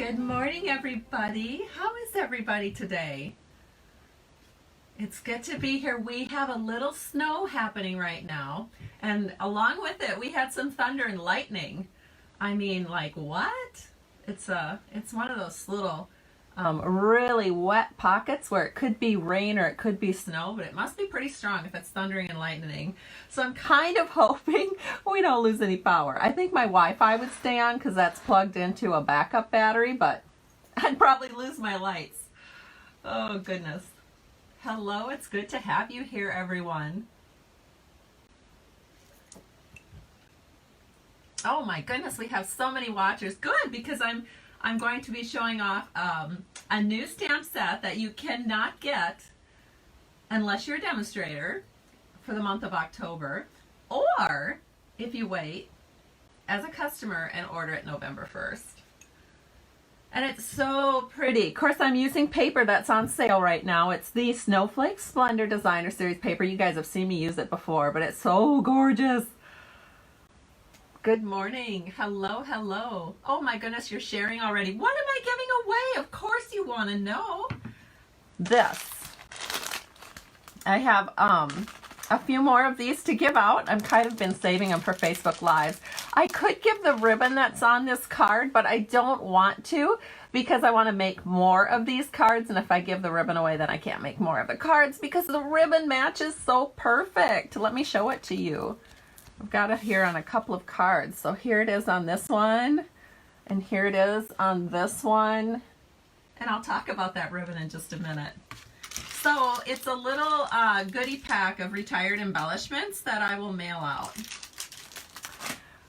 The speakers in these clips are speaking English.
Good morning, everybody. How is everybody today? It's good to be here. We have a little snow happening right now, and along with it, we had some thunder and lightning. I mean, like what? It's one of those little really wet pockets where it could be rain or it could be snow, but it must be pretty strong if it's thundering and lightning. So I'm kind of hoping we don't lose any power. I think my Wi-Fi would stay on because that's plugged into a backup battery, but I'd probably lose my lights. Oh goodness. Hello, it's good to have you here, everyone. Oh my goodness, we have so many watchers. Good, because I'm going to be showing off a new stamp set that you cannot get unless you're a demonstrator for the month of October, or if you wait as a customer and order it November 1st. And it's so pretty. Of course, I'm using paper that's on sale right now. It's the Snowflake Splendor Designer Series paper. You guys have seen me use it before, but it's so gorgeous. Good morning. Hello, hello. Oh my goodness, you're sharing already. What am I giving away? Of course you want to know. This. I have a few more of these to give out. I've kind of been saving them for Facebook Lives. I could give the ribbon that's on this card, but I don't want to because I want to make more of these cards, and if I give the ribbon away, then I can't make more of the cards because the ribbon matches so perfect. Let me show it to you. I've got it here on a couple of cards. So here it is on this one, and here it is on this one. And I'll talk about that ribbon in just a minute. So it's a little goodie pack of retired embellishments that I will mail out.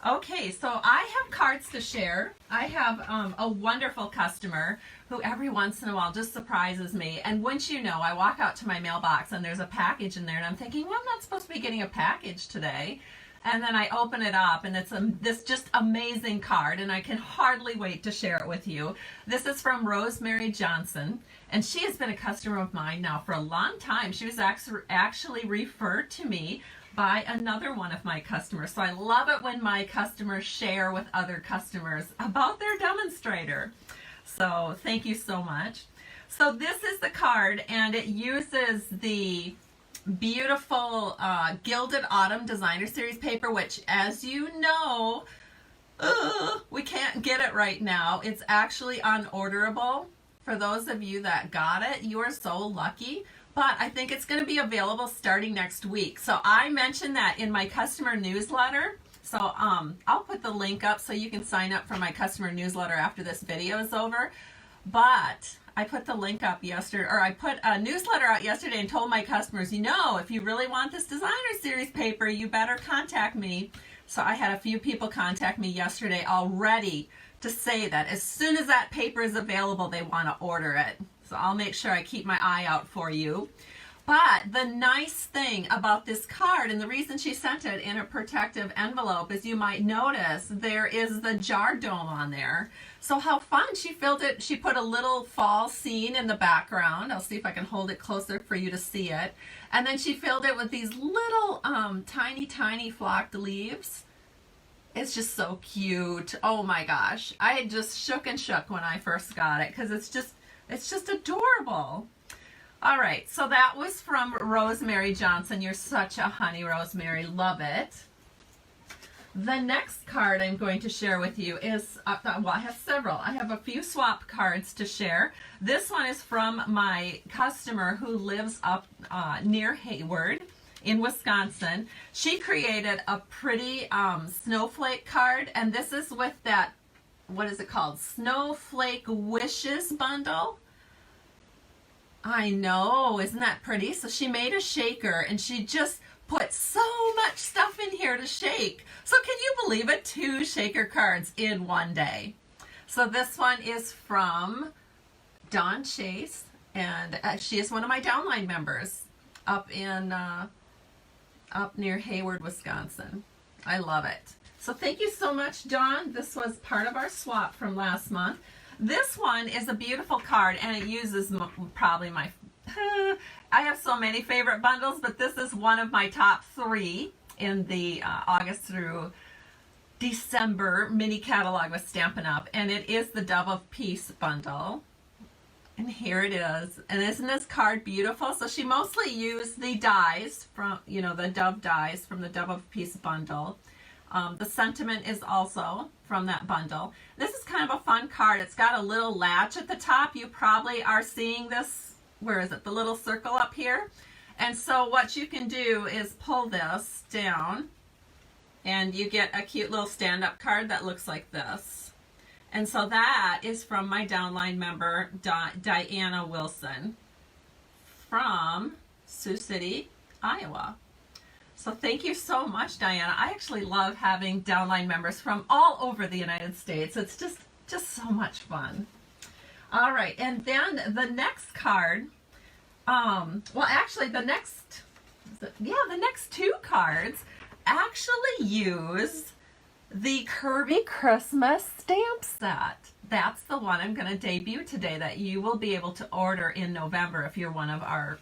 Okay, so I have cards to share. I have a wonderful customer who every once in a while just surprises me. And once you know, I walk out to my mailbox and there's a package in there and I'm thinking, well, I'm not supposed to be getting a package today. And then I open it up and it's this just amazing card, and I can hardly wait to share it with you. This is from Rosemary Johnson, and she has been a customer of mine now for a long time. She was actually referred to me by another one of my customers. So I love it when my customers share with other customers about their demonstrator. So thank you so much. So this is the card, and it uses the beautiful Gilded Autumn Designer Series paper, which, as you know, we can't get it right now. It's actually unorderable. For those of you that got it, you are so lucky. But I think it's going to be available starting next week. So I mentioned that in my customer newsletter. So I'll put the link up so you can sign up for my customer newsletter after this video is over. But I put the link up yesterday, or I put a newsletter out yesterday and told my customers, you know, if you really want this designer series paper, you better contact me. So I had a few people contact me yesterday already to say that as soon as that paper is available, they want to order it. So I'll make sure I keep my eye out for you. But the nice thing about this card, and the reason she sent it in a protective envelope, is you might notice there is the jar dome on there. So how fun. She filled it, she put a little fall scene in the background. I'll see if I can hold it closer for you to see it. And then she filled it with these little tiny flocked leaves. It's just so cute. Oh my gosh. I had just shook and shook when I first got it because it's just adorable. All right, so that was from Rosemary Johnson. You're such a honey, Rosemary. Love it. The next card I'm going to share with you is, well, I have several. I have a few swap cards to share. This one is from my customer who lives up near Hayward in Wisconsin. She created a pretty snowflake card, and this is with that, what is it called? Snowflake Wishes bundle. I know, isn't that pretty? So she made a shaker and she just put so much stuff in here to shake. So can you believe it? 2 shaker cards in one day. So this one is from Dawn Chase, and she is one of my downline members up near Hayward, Wisconsin. I love it. So thank you so much, Dawn. This was part of our swap from last month. This one is a beautiful card, and it uses probably my, I have so many favorite bundles, but this is one of my top 3 in the August through December mini catalog with Stampin' Up! And it is the Dove of Peace bundle. And here it is. And isn't this card beautiful? So she mostly used the dies from, you know, the Dove dies from the Dove of Peace bundle. The sentiment is also from that bundle. This is kind of a fun card. It's got a little latch at the top. You probably are seeing this. Where is it? The little circle up here. And so what you can do is pull this down and you get a cute little stand-up card that looks like this. And so that is from my downline member, Diana Wilson from Sioux City, Iowa. So thank you so much, Diana. I actually love having downline members from all over the United States. It's just so much fun. All right, and then the next card, well, actually the next two cards actually use the Curvy Christmas stamp set. That's the one I'm going to debut today that you will be able to order in November if you're one of our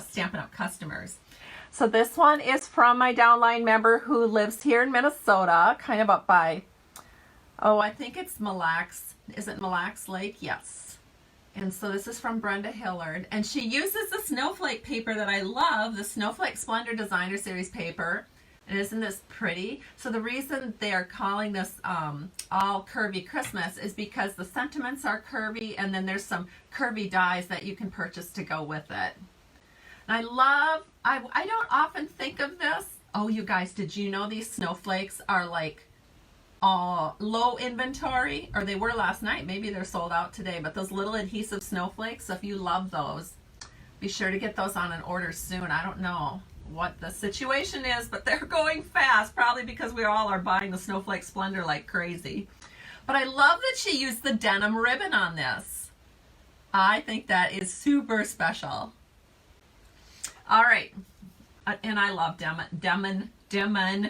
Stampin' Up! Customers. So this one is from my downline member who lives here in Minnesota, kind of up by, oh, I think it's Mille Lacs. Is it Mille Lacs Lake? Yes. And so this is from Brenda Hillard. And she uses the snowflake paper that I love, the Snowflake Splendor Designer Series paper. And isn't this pretty? So the reason they are calling this all Curvy Christmas is because the sentiments are curvy, and then there's some curvy dies that you can purchase to go with it. And I don't often think of this. Oh, you guys, did you know these snowflakes are like low inventory? Or they were last night. Maybe they're sold out today. But those little adhesive snowflakes, so if you love those, be sure to get those on an order soon. I don't know what the situation is, but they're going fast, probably because we all are buying the Snowflake Splendor like crazy. But I love that she used the denim ribbon on this. I think that is super special. All right, and I love denim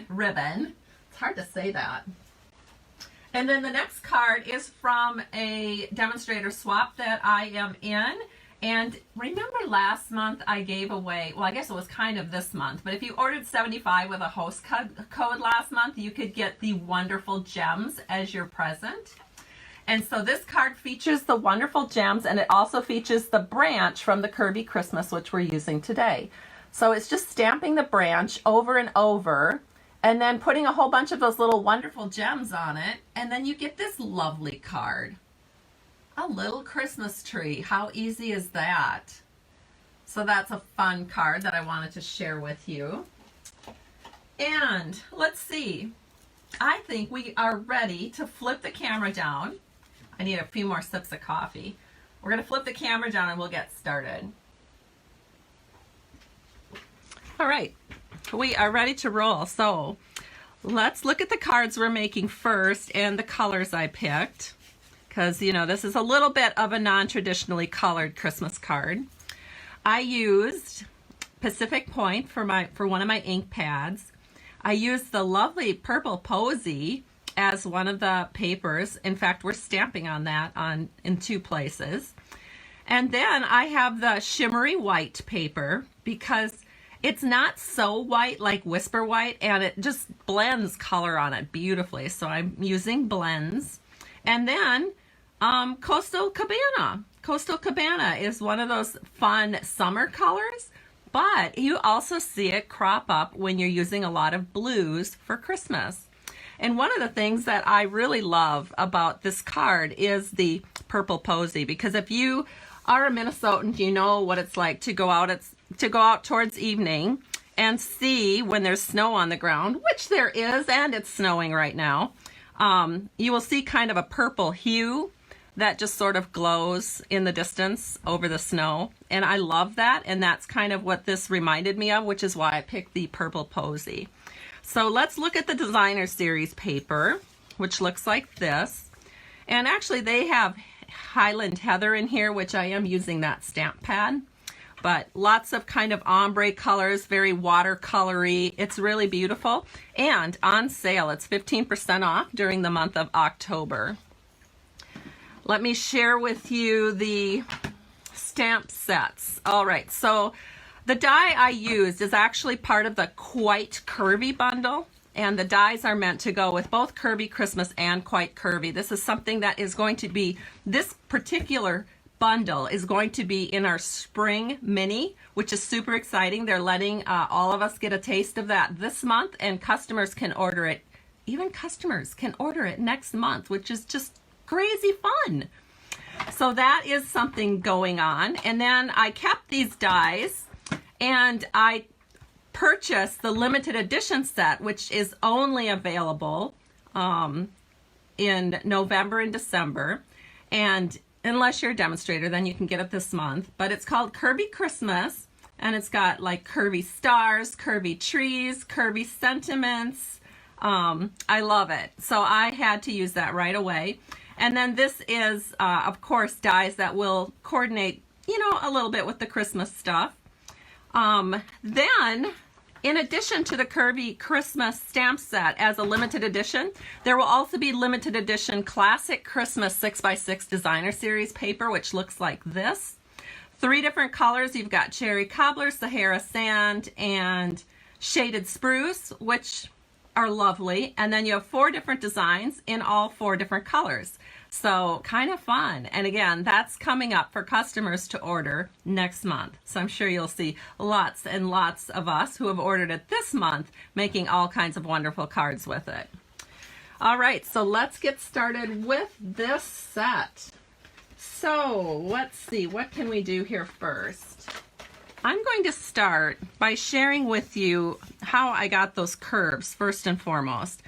ribbon. It's hard to say that. And then the next card is from a demonstrator swap that I am in. And remember last month I gave away, well, I guess it was kind of this month, but if you ordered 75 with a host code last month, you could get the wonderful gems as your present. And so this card features the wonderful gems, and it also features the branch from the Curvy Christmas, which we're using today. So it's just stamping the branch over and over, and then putting a whole bunch of those little wonderful gems on it, and then you get this lovely card. A little Christmas tree. How easy is that? So that's a fun card that I wanted to share with you. And let's see. I think we are ready to flip the camera down. I need a few more sips of coffee. We're going to flip the camera down and we'll get started. All right. We are ready to roll. So let's look at the cards we're making first and the colors I picked. Because, you know, this is a little bit of a non-traditionally colored Christmas card. I used Pacific Point for one of my ink pads. I used the lovely Purple Posy as one of the papers. In fact, we're stamping on that in two places. And then I have the shimmery white paper because it's not so white like Whisper White, and it just blends color on it beautifully. So I'm using blends. And then Coastal Cabana. Coastal Cabana is one of those fun summer colors, but you also see it crop up when you're using a lot of blues for Christmas. And one of the things that I really love about this card is the Purple Posy, because if you are a Minnesotan, you know what it's like to go out towards evening and see when there's snow on the ground, which there is, and it's snowing right now. You will see kind of a purple hue that just sort of glows in the distance over the snow. And I love that. And that's kind of what this reminded me of, which is why I picked the Purple Posy. So let's look at the Designer Series paper, which looks like this. And actually they have Highland Heather in here, which I am using that stamp pad. But lots of kind of ombre colors, very watercolory. It's really beautiful. And on sale, it's 15% off during the month of October. Let me share with you the stamp sets. All right, so the die I used is actually part of the Quite Curvy bundle. and the dies are meant to go with both Curvy Christmas and Quite Curvy. This is something that is going to be, this particular bundle is going to be in our spring mini, which is super exciting. They're letting all of us get a taste of that this month, and customers can order it. Even customers can order it next month, which is just crazy fun. So that is something going on. And then I kept these dies, and I purchased the limited edition set, which is only available in November and December. And unless you're a demonstrator, then you can get it this month. But it's called Curvy Christmas, and it's got like curvy stars, curvy trees, curvy sentiments. I love it. So I had to use that right away. And then this is, of course, dies that will coordinate, you know, a little bit with the Christmas stuff. Then, in addition to the Curvy Christmas stamp set as a limited edition, there will also be limited edition classic Christmas 6x6 designer series paper, which looks like this. 3 different colors. You've got cherry cobbler, Sahara sand, and shaded spruce, which are lovely. And then you have 4 different designs in all 4 different colors. So kind of fun. And again, that's coming up for customers to order next month. So I'm sure you'll see lots and lots of us who have ordered it this month making all kinds of wonderful cards with it. All right, so let's get started with this set. So let's see, what can we do here first? I'm going to start by sharing with you how I got those curves first and foremost.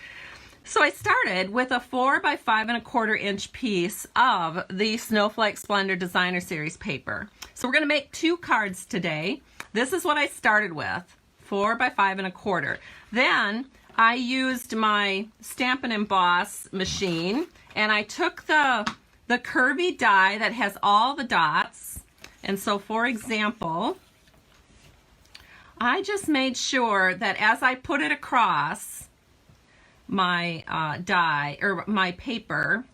So I started with a 4 by 5¼ inch piece of the Snowflake Splendor Designer Series paper. So we're going to make 2 cards today. This is what I started with, 4 by 5¼ Then I used my Stampin' Emboss machine, and I took the curvy die that has all the dots. And so, for example, I just made sure that as I put it across my die, or my paper,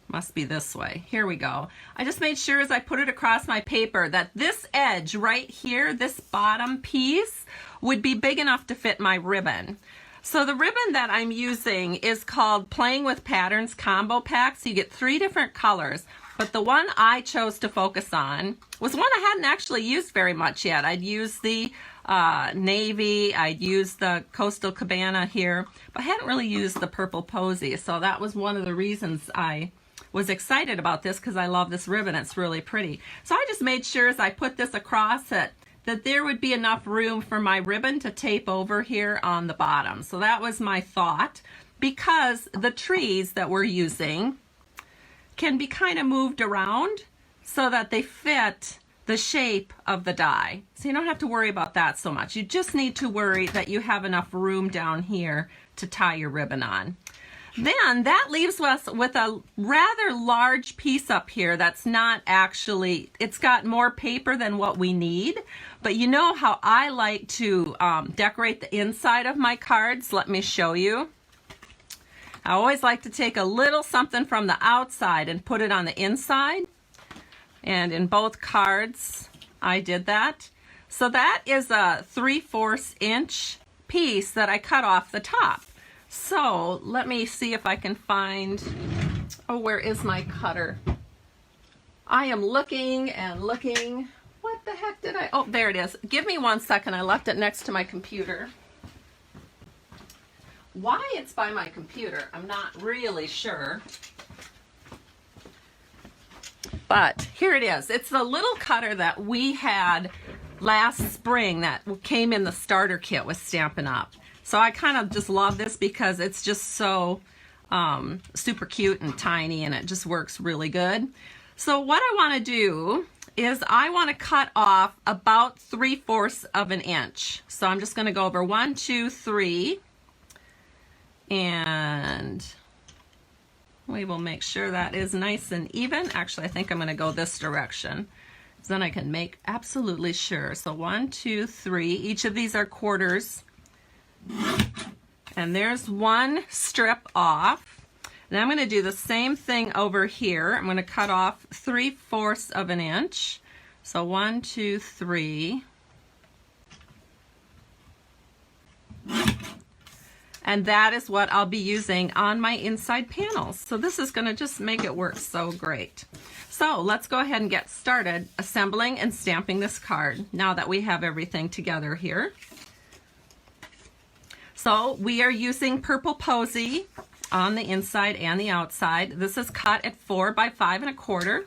must be this way, here we go. I just made sure as I put it across my paper that this edge right here, this bottom piece, would be big enough to fit my ribbon. So the ribbon that I'm using is called Playing with Patterns Combo Pack. So you get 3 different colors. But the one I chose to focus on was one I hadn't actually used very much yet. I'd used the navy, I'd used the Coastal Cabana here, but I hadn't really used the Purple Posy. So that was one of the reasons I was excited about this, because I love this ribbon. It's really pretty. So I just made sure as I put this across it that there would be enough room for my ribbon to tape over here on the bottom. So that was my thought, because the trees that we're using can be kind of moved around so that they fit the shape of the die. So you don't have to worry about that so much. You just need to worry that you have enough room down here to tie your ribbon on. Then that leaves us with a rather large piece up here that's not actually, it's got more paper than what we need, but you know how I like to decorate the inside of my cards? Let me show you. I always like to take a little something from the outside and put it on the inside. And in both cards, I did that. So that is a 3/4 inch piece that I cut off the top. So let me see if I can find, oh, where is my cutter? I am looking and looking. What the heck did I, oh, there it is. Give me 1 second. I left it next to my computer. Why it's by my computer, I'm not really sure. But here it is. It's the little cutter that we had last spring that came in the starter kit with Stampin' Up. So I kind of just love this because it's just so super cute and tiny, and it just works really good. So what I want to do is I want to cut off about 3/4 inch. So I'm just going to go over 1, 2, 3. And we will make sure that is nice and even. Actually, I think I'm going to go this direction, so then I can make absolutely sure. So 1, 2, 3. Each of these are quarters. And there's 1 strip off. Now I'm going to do the same thing over here. I'm going to cut off 3/4 inch. So 1, 2, 3. And that is what I'll be using on my inside panels. So this is going to just make it work so great. So let's go ahead and get started assembling and stamping this card now that we have everything together here. So we are using Purple Posy on the inside and the outside. This is cut at 4 by 5 1/4.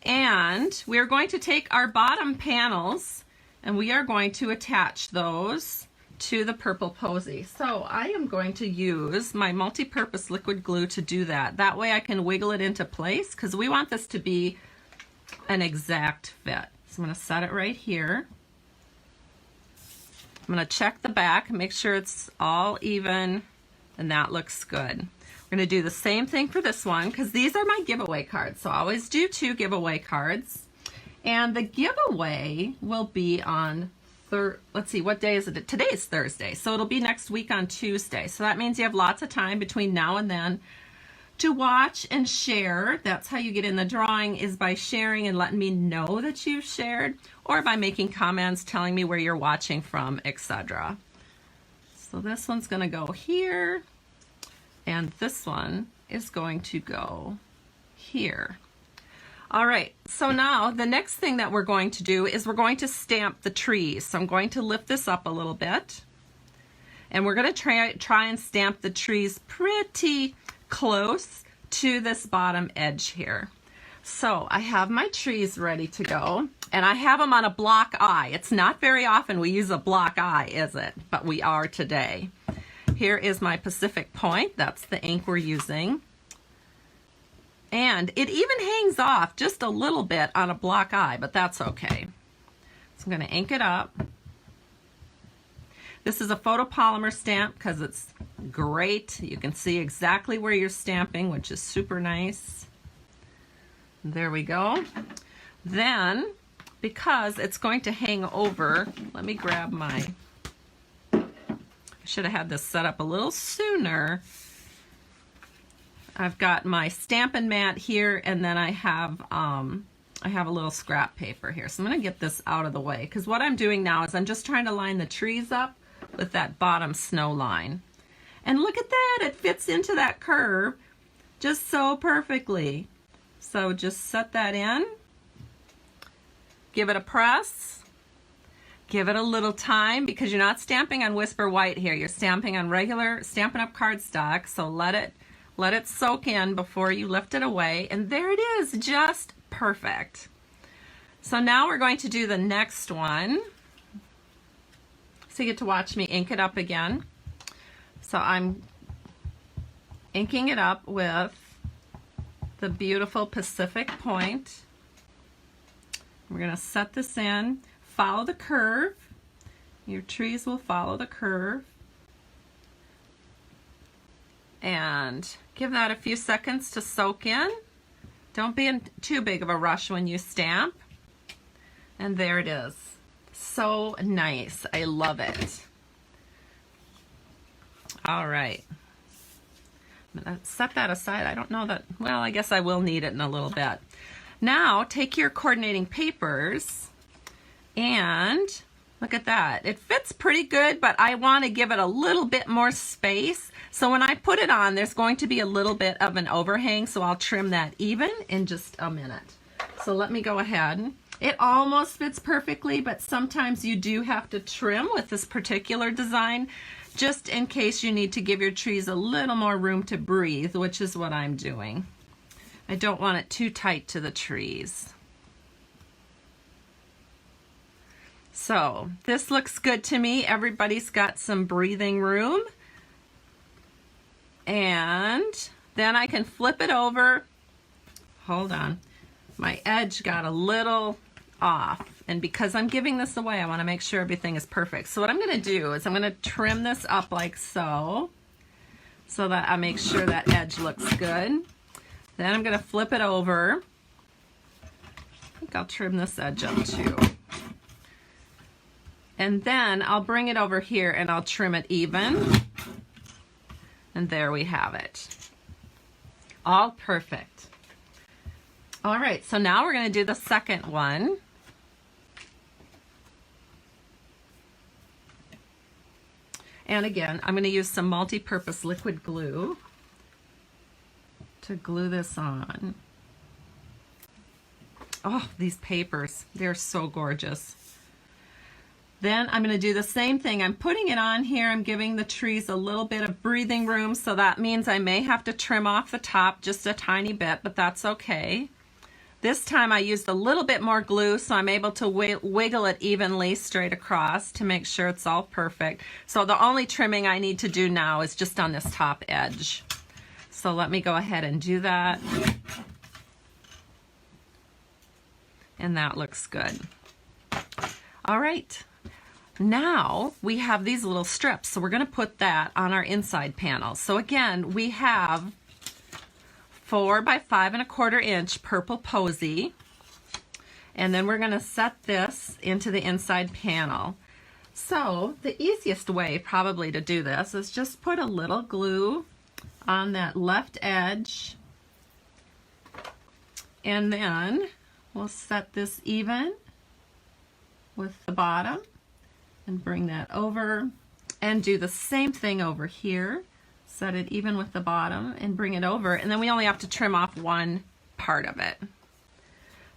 And we're going to take our bottom panels and we are going to attach those to the Purple Posy. So I am going to use my multi-purpose liquid glue to do that. That way I can wiggle it into place because we want this to be an exact fit. So I'm going to set it right here. I'm going to check the back, make sure it's all even, and that looks good. We're going to do the same thing for this one because these are my giveaway cards. So I always do 2 giveaway cards. And the giveaway will be on let's see, what day is it? Today is Thursday, so it'll be next week on Tuesday. So that means you have lots of time between now and then to watch and share. That's how you get in the drawing, is by sharing and letting me know that you've shared, or by making comments telling me where you're watching from, etc. So this one's going to go here, and this one is going to go here. All right, so now the next thing that we're going to do is we're going to stamp the trees. So I'm going to lift this up a little bit, and we're going to try and stamp the trees pretty close to this bottom edge here. So I have my trees ready to go, and I have them on a block eye. It's not very often we use a block eye, is it? But we are today. Here is my Pacific Point. That's the ink we're using. And it even hangs off just a little bit on a block eye, but that's okay. So I'm going to ink it up. This is a photopolymer stamp because it's great. You can see exactly where you're stamping, which is super nice. There we go. Then, because it's going to hang over, let me grab my, I should have had this set up a little sooner. I've got my Stampin' mat here, and then I have a little scrap paper here. So I'm going to get this out of the way, because what I'm doing now is I'm just trying to line the trees up with that bottom snow line. And look at that, it fits into that curve just so perfectly. So just set that in, give it a press, give it a little time, because you're not stamping on Whisper White here. You're stamping on regular Stampin' Up! Cardstock, so let it soak in before you lift it away, and there it is, just perfect. So now we're going to do the next one. So you get to watch me ink it up again. So I'm inking it up with the beautiful Pacific Point. We're going to set this in, follow the curve. Your trees will follow the curve. And give that a few seconds to soak in. Don't be in too big of a rush when you stamp. And there it is. So nice. I love it. All right. I'm going to set that aside. I don't know that, well, I guess I will need it in a little bit. Now take your coordinating papers and look at that. It fits pretty good, but I want to give it a little bit more space. So when I put it on, there's going to be a little bit of an overhang, so I'll trim that even in just a minute. So let me go ahead. It almost fits perfectly, but sometimes you do have to trim with this particular design, just in case you need to give your trees a little more room to breathe, which is what I'm doing. I don't want it too tight to the trees. So this looks good to me. Everybody's got some breathing room. And then I can flip it over. Hold on. My edge got a little off. And because I'm giving this away, I want to make sure everything is perfect. So what I'm going to do is I'm going to trim this up like so that I make sure that edge looks good. Then I'm going to flip it over. I think I'll trim this edge up too. And then I'll bring it over here and I'll trim it even. And there we have it. All perfect. All right, so now we're going to do the second one. And again, I'm going to use some multi-purpose liquid glue to glue this on. Oh, these papers, they're so gorgeous. Then I'm going to do the same thing. I'm putting it on here. I'm giving the trees a little bit of breathing room, so that means I may have to trim off the top just a tiny bit, but that's okay. This time I used a little bit more glue, so I'm able to wiggle it evenly straight across to make sure it's all perfect. So the only trimming I need to do now is just on this top edge. So let me go ahead and do that. And that looks good. All right. Now we have these little strips, so we're going to put that on our inside panel. So again, we have 4 by 5 1/4 inch purple posy, and then we're going to set this into the inside panel. So the easiest way probably to do this is just put a little glue on that left edge, and then we'll set this even with the bottom and bring that over and do the same thing over here. Set it even with the bottom and bring it over, and then we only have to trim off one part of it.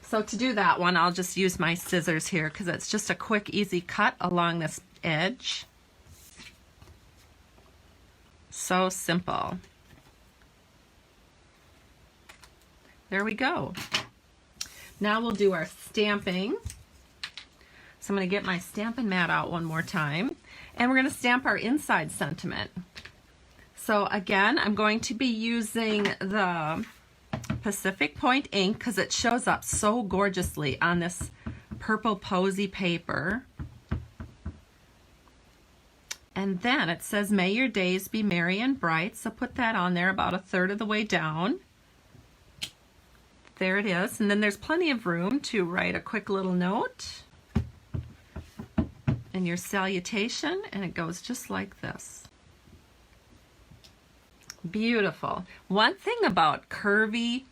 So to do that one, I'll just use my scissors here because it's just a quick, easy cut along this edge. So simple. There we go. Now we'll do our stamping. So I'm going to get my Stampin' mat out one more time, and we're going to stamp our inside sentiment. So again, I'm going to be using the Pacific Point ink because it shows up so gorgeously on this purple posy paper. And then it says, "May your days be merry and bright." So put that on there about 1/3 of the way down. There it is. And then there's plenty of room to write a quick little note and your salutation, and it goes just like this. Beautiful. One thing about curvy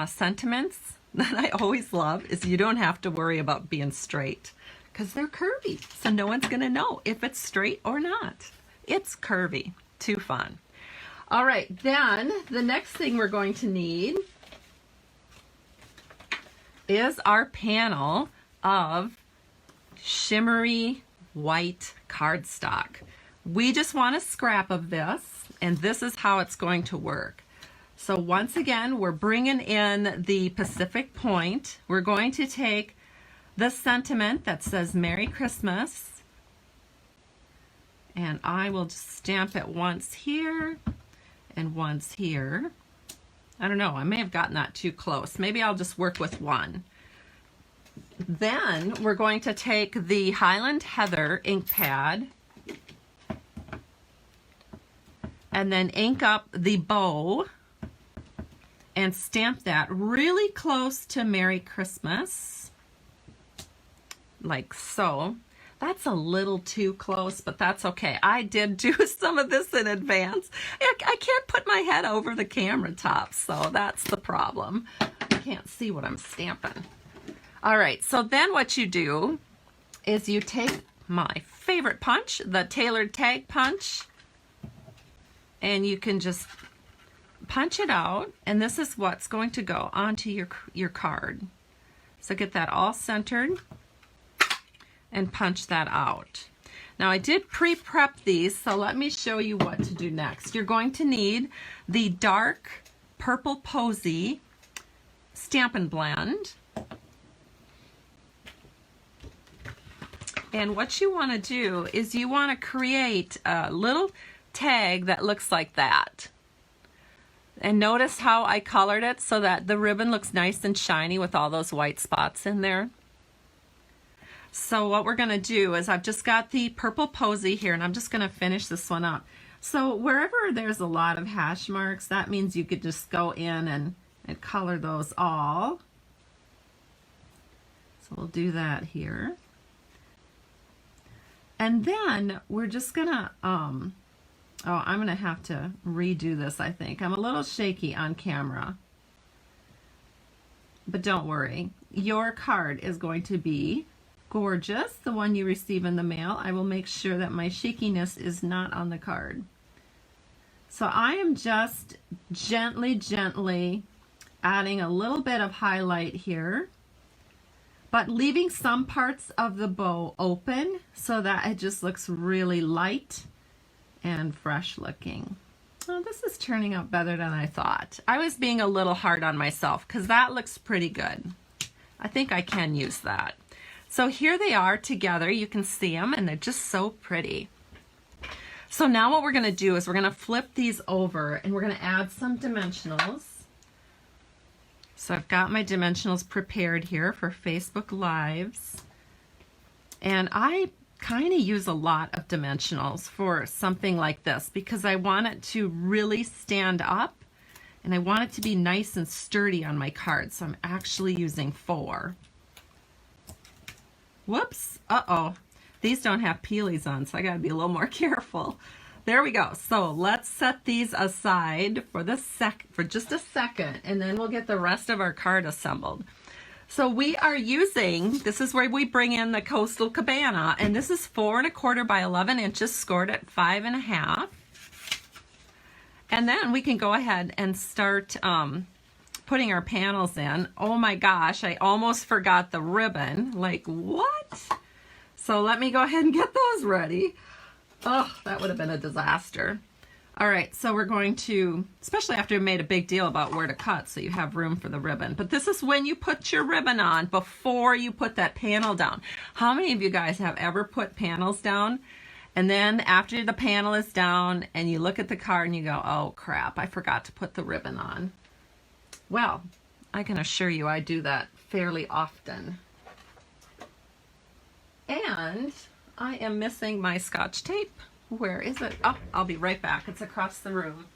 sentiments that I always love is you don't have to worry about being straight because they're curvy, so no one's going to know if it's straight or not. It's curvy. Too fun. All right, then the next thing we're going to need is our panel of shimmery white cardstock. We just want a scrap of this, and this is how it's going to work. So once again, we're bringing in the Pacific Point. We're going to take the sentiment that says Merry Christmas, and I will just stamp it once here and once here. I don't know, I may have gotten that too close. Maybe I'll just work with one. Then we're going to take the Highland Heather ink pad and then ink up the bow and stamp that really close to Merry Christmas, like so. That's a little too close, but that's okay. I did do some of this in advance. I can't put my head over the camera top, so that's the problem. I can't see what I'm stamping. All right, so then what you do is you take my favorite punch, the tailored tag punch, and you can just punch it out, and this is what's going to go onto your card. So get that all centered and punch that out. Now I did pre-prep these, so let me show you what to do next. You're going to need the dark purple posy Stampin' Blend. And what you want to do is you want to create a little tag that looks like that. And notice how I colored it so that the ribbon looks nice and shiny with all those white spots in there. So what we're going to do is I've just got the purple posy here, and I'm just going to finish this one up. So wherever there's a lot of hash marks, that means you could just go in and color those all. So we'll do that here. And then we're just gonna, I'm gonna have to redo this, I think. I'm a little shaky on camera. But don't worry, your card is going to be gorgeous, the one you receive in the mail. I will make sure that my shakiness is not on the card. So I am just gently adding a little bit of highlight here, but leaving some parts of the bow open so that it just looks really light and fresh looking. Oh, this is turning out better than I thought. I was being a little hard on myself because that looks pretty good. I think I can use that. So here they are together. You can see them and they're just so pretty. So now what we're going to do is we're going to flip these over and we're going to add some dimensionals. So I've got my dimensionals prepared here for Facebook Lives. And I kind of use a lot of dimensionals for something like this because I want it to really stand up and I want it to be nice and sturdy on my card. So I'm actually using 4. Whoops, uh-oh. These don't have peelies on, so I gotta be a little more careful. There we go. So let's set these aside for just a second, and then we'll get the rest of our card assembled. So we are using, this is where we bring in the Coastal Cabana, and this is 4 1/4 by 11 inches, scored at 5 1/2. And then we can go ahead and start putting our panels in. Oh my gosh, I almost forgot the ribbon. Like, what? So let me go ahead and get those ready. Oh, that would have been a disaster. All right, so we're going to, especially after we made a big deal about where to cut so you have room for the ribbon. But this is when you put your ribbon on before you put that panel down. How many of you guys have ever put panels down and then after the panel is down and you look at the card and you go, oh crap, I forgot to put the ribbon on? Well, I can assure you I do that fairly often. And I am missing my Scotch tape. Where is it? Oh, I'll be right back. It's across the room.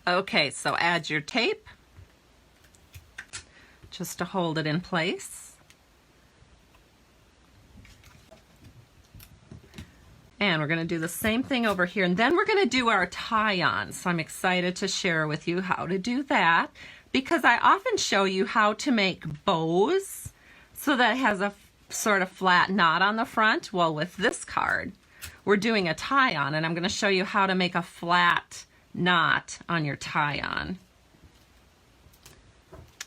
Okay, so add your tape just to hold it in place. And we're going to do the same thing over here. And then we're going to do our tie-on. So I'm excited to share with you how to do that because I often show you how to make bows so that it has a sort of flat knot on the front. Well, with this card, we're doing a tie-on, and I'm going to show you how to make a flat knot on your tie-on.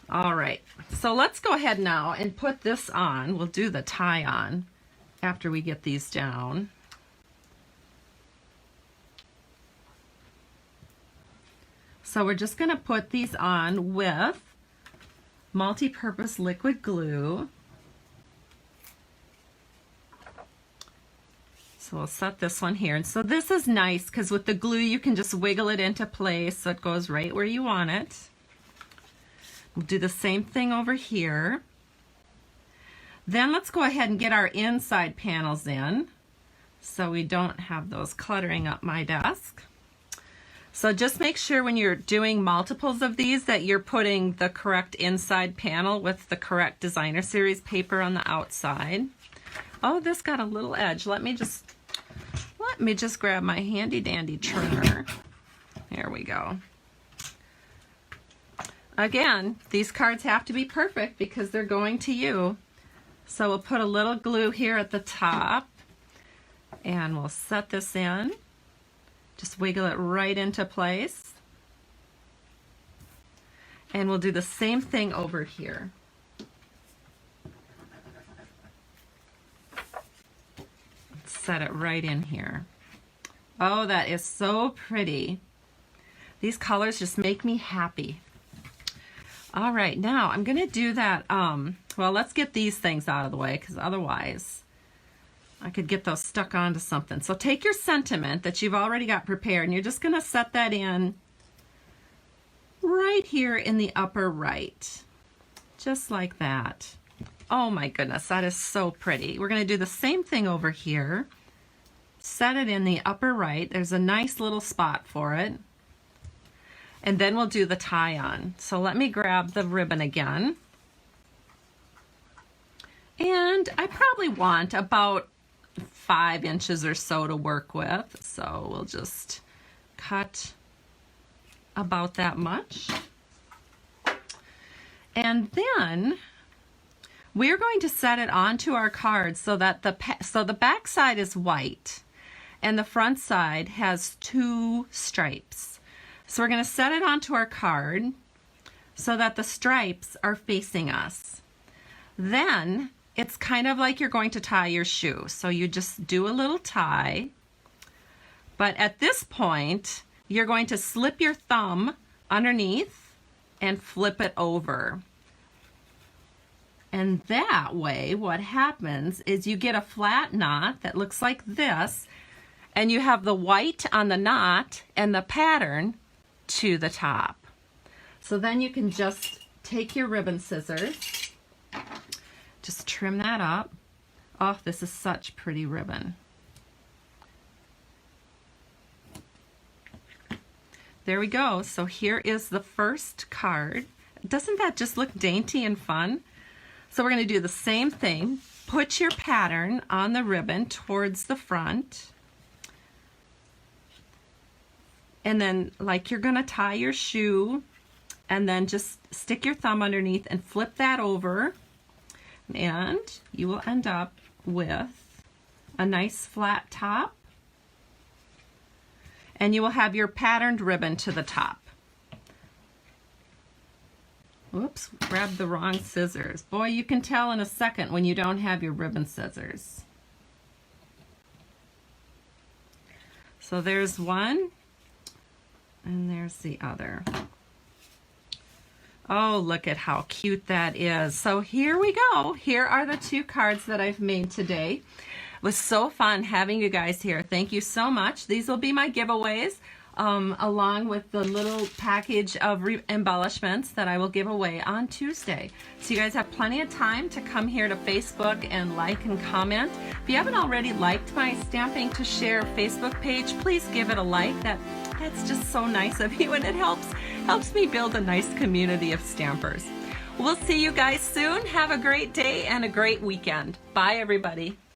All right, so let's go ahead now and put this on. We'll do the tie-on after we get these down. So we're just going to put these on with multi-purpose liquid glue. So we'll set this one here. And so this is nice because with the glue you can just wiggle it into place so it goes right where you want it. We'll do the same thing over here. Then let's go ahead and get our inside panels in so we don't have those cluttering up my desk. So just make sure when you're doing multiples of these that you're putting the correct inside panel with the correct Designer Series paper on the outside. Oh, this got a little edge. Let me just grab my handy dandy trimmer. There we go. Again, these cards have to be perfect because they're going to you. So we'll put a little glue here at the top and we'll set this in. Just wiggle it right into place. And we'll do the same thing over here. Let's set it right in here. Oh, that is so pretty. These colors just make me happy. All right, now I'm going to do that. Well, let's get these things out of the way because otherwise I could get those stuck onto something. So take your sentiment that you've already got prepared and you're just going to set that in right here in the upper right. Just like that. Oh my goodness, that is so pretty. We're going to do the same thing over here. Set it in the upper right. There's a nice little spot for it. And then we'll do the tie-on. So let me grab the ribbon again. And I probably want about 5 inches or so to work with. So we'll just cut about that much. And then we're going to set it onto our card so that the back side is white and the front side has 2 stripes. So we're going to set it onto our card so that the stripes are facing us. Then it's kind of like you're going to tie your shoe. So you just do a little tie. But at this point, you're going to slip your thumb underneath and flip it over. And that way, what happens is you get a flat knot that looks like this, and you have the white on the knot and the pattern to the top. So then you can just take your ribbon scissors, just trim that up. Oh, this is such pretty ribbon. There we go. So here is the first card. Doesn't that just look dainty and fun? So we're going to do the same thing. Put your pattern on the ribbon towards the front. And then, like you're going to tie your shoe, and then just stick your thumb underneath and flip that over. And you will end up with a nice flat top. And you will have your patterned ribbon to the top. Whoops, grabbed the wrong scissors. Boy, you can tell in a second when you don't have your ribbon scissors. So there's one, and there's the other. Oh, look at how cute that is. So here we go. Here are the 2 cards that I've made today. It was so fun having you guys here. Thank you so much. These will be my giveaways, along with the little package of embellishments that I will give away on Tuesday. So you guys have plenty of time to come here to Facebook and like and comment. If you haven't already liked my Stamping to Share Facebook page, please give it a like. That's just so nice of you, and it helps me build a nice community of stampers. We'll see you guys soon. Have a great day and a great weekend. Bye, everybody.